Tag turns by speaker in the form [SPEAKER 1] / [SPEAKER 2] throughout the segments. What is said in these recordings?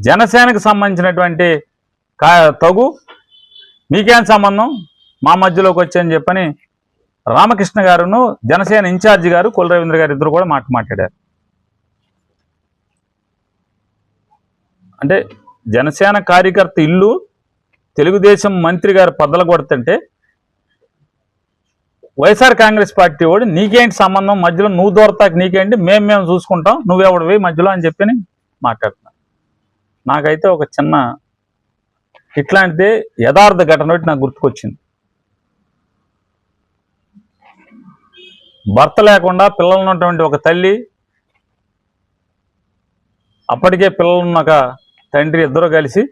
[SPEAKER 1] జనసేనకు సంబంధించినటువంటి తగు మీకేం సంబంధం మా మధ్యలోకి వచ్చని చెప్పని రామకృష్ణ గారును జనసేన ఇన్ఛార్జి గారు కొల్లు రవీంద్ర గారు ఇద్దరు కూడా మాట్లాడారు. అంటే జనసేన కార్యకర్త ఇల్లు తెలుగుదేశం మంత్రి గారు పద్దలు కొడుతుంటే వైఎస్ఆర్ కాంగ్రెస్ పార్టీ వాడు నీకేంటి సంబంధం, మధ్యలో నువ్వు దూరతాకి నీకేంటి, మేము చూసుకుంటాం, నువ్వెవడివి మధ్యలో అని చెప్పి మాట్లాడుతున్నా. నాకైతే ఒక చిన్న ఇట్లాంటిదే యథార్థ ఘటన ఒకటి నాకు గుర్తుకొచ్చింది. భర్త లేకుండా పిల్లలు ఉన్నటువంటి ఒక తల్లి, అప్పటికే పిల్లలున్న ఒక తండ్రి ఇద్దరు కలిసి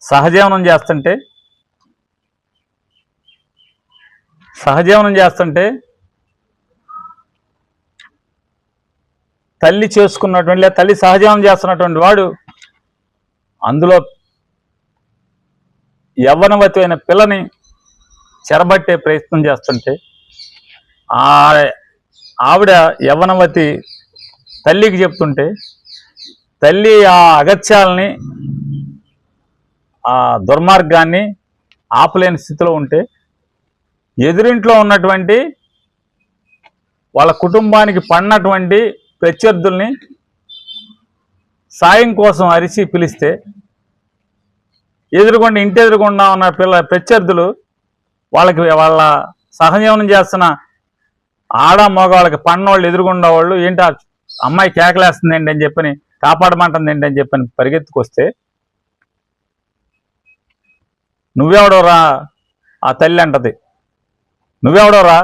[SPEAKER 1] సహజీవనం చేస్తుంటే తల్లి చేసుకున్నటువంటి లేదా తల్లి సహజీవనం చేస్తున్నటువంటి వాడు అందులో యవ్వనవతి అయిన పిల్లని చెరబట్టే ప్రయత్నం చేస్తుంటే ఆవిడ యవ్వనవతి తల్లికి చెప్తుంటే తల్లి ఆ అగత్యాలని ఆ దుర్మార్గాన్ని ఆపలేని స్థితిలో ఉంటే ఎదురింట్లో ఉన్నటువంటి వాళ్ళ కుటుంబానికి పడినటువంటి ప్రత్యర్థుల్ని సాయం కోసం అరిచి పిలిస్తే ఇంటి ఎదురుగుండా ఉన్న ప్రత్యర్థులు వాళ్ళ సహజీవనం చేస్తున్న ఆడ మగవాళ్ళకి పన్నోళ్ళు ఎదురుగుండా వాళ్ళు ఏంటి అమ్మాయి కేకలేస్తుందండి అని చెప్పని కాపాడమంటుందండి అని చెప్పని పరిగెత్తుకొస్తే నువ్వెవడోరా ఆ తల్లి అంటది, నువ్వెవడోరా,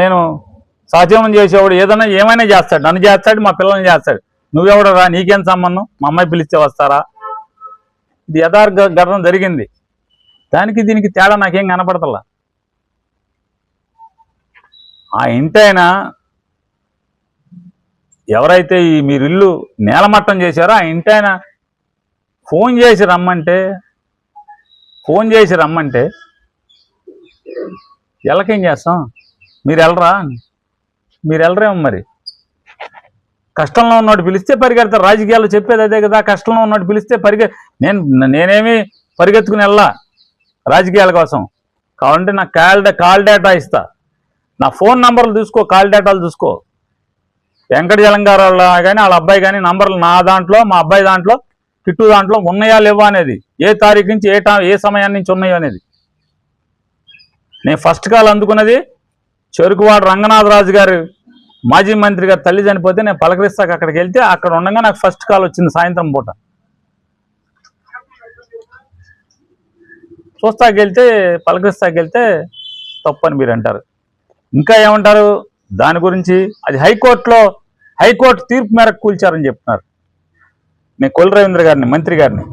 [SPEAKER 1] నేను సహజీవనం చేసేవాడు ఏమైనా చేస్తాడు, నన్ను చేస్తాడు, మా పిల్లల్ని చేస్తాడు, నువ్వెవడోరా, నీకేం సంబంధం, మా అమ్మాయి పిలిస్తే వస్తారా? ఇది యథార్థ ఘటన జరిగింది. దానికి దీనికి తేడా నాకేం కనపడతలా. ఆ ఇంటైనా ఎవరైతే మీరు ఇల్లు నేలమట్టం చేశారో ఆ ఇంటైనా ఫోన్ చేసి రమ్మంటే ఎలాకేం చేస్తాం? మీరు వెళ్ళరేమో. మరి కష్టంలో ఉన్నోడు పిలిస్తే పరిగెడతారు. రాజకీయాల్లో చెప్పేది అదే కదా, కష్టంలో ఉన్నోడు పిలిస్తే నేనేమి పరిగెత్తుకుని వెళ్ళా రాజకీయాల కోసం. కావాలంటే నాకు కాల్ డేటా ఇస్తా, నా ఫోన్ నంబర్లు చూసుకో, కాల్ డేటాలు చూసుకో. వెంకట జలంగారు కానీ వాళ్ళ అబ్బాయి కానీ నంబర్లు నా దాంట్లో, మా అబ్బాయి దాంట్లో, కిట్టు దాంట్లో ఉన్నాయా లేవా అనేది, ఏ తారీఖు నుంచి ఏ సమయాన్ని నుంచి ఉన్నాయో అనేది. నేను ఫస్ట్ కాల్ అందుకున్నది చెరుకువాడ రంగనాథరాజు గారు, మాజీ మంత్రి గారు తల్లి చనిపోతే నేను పలకరిస్తాక అక్కడికి వెళ్తే అక్కడ ఉండగా నాకు ఫస్ట్ కాల్ వచ్చింది సాయంత్రం పూట. పలకరిస్తాకెళ్తే తప్పని మీరు అంటారు. ఇంకా ఏమంటారు దాని గురించి? అది హైకోర్టు తీర్పు మేరకు కూల్చారని చెప్తున్నారు. నేను కొల్లు రవీంద్ర గారిని, మంత్రి గారిని,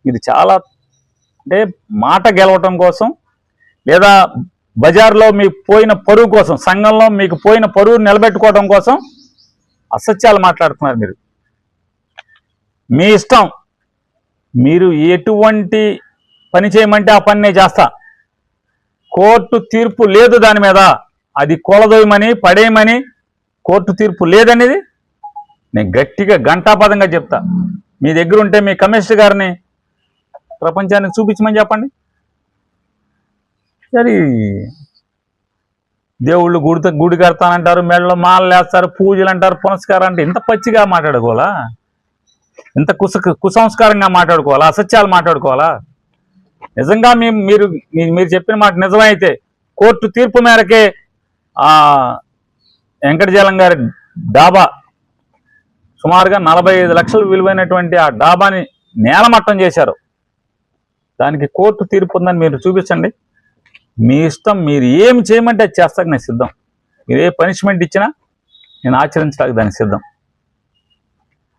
[SPEAKER 1] ఇది చాలా అంటే మాట గెలవటం కోసం లేదా బజార్లో మీకు పోయిన పరువు కోసం, సంఘంలో మీకు పోయిన పరువు నిలబెట్టుకోవడం కోసం అసత్యాలు మాట్లాడుతున్నారు. మీ ఇష్టం, మీరు ఎటువంటి పని చేయమంటే ఆ పని నేను చేస్తా. కోర్టు తీర్పు లేదు దాని మీద, అది కూలదోయమని పడేయమని కోర్టు తీర్పు లేదనేది నేను గట్టిగా ఘంటాపదంగా చెప్తా. మీ దగ్గర ఉంటే మీ కమిషనర్ గారిని ప్రపంచానికి చూపించమని చెప్పండి. సరే, దేవుళ్ళు గుడి కడతానంటారు, మెడలో మాలలు వేస్తారు, పూజలు అంటారు, పునస్కారం అంటే ఇంత పచ్చిగా మాట్లాడుకోవాలా? ఇంత కుసంస్కారంగా మాట్లాడుకోవాలా? అసత్యాలు మాట్లాడుకోవాలా? నిజంగా మీరు చెప్పిన మాట నిజమైతే కోర్టు తీర్పు మేరకే వెంకటజలం గారి డాబా సుమారుగా 45 లక్షలు విలువైనటువంటి ఆ డాబాని నేలమట్టం చేశారు. దానికి కోర్టు తీర్పు ఉందని మీరు చూపించండి. మీ ఇష్టం, మీరు ఏమి చేయమంటే అది చేస్తాక నేను సిద్ధం. మీరు ఏ పనిష్మెంట్ ఇచ్చినా నేను ఆచరించడానికి దానికి సిద్ధం.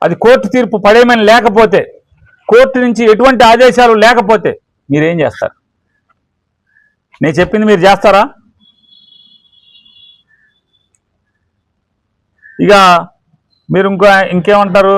[SPEAKER 1] అది కోర్టు తీర్పు పడేయమని లేకపోతే, కోర్టు నుంచి ఎటువంటి ఆదేశాలు లేకపోతే మీరేం చేస్తారు? నేను చెప్పింది మీరు చేస్తారా? ఇక మీరు ఇంకేమంటారు?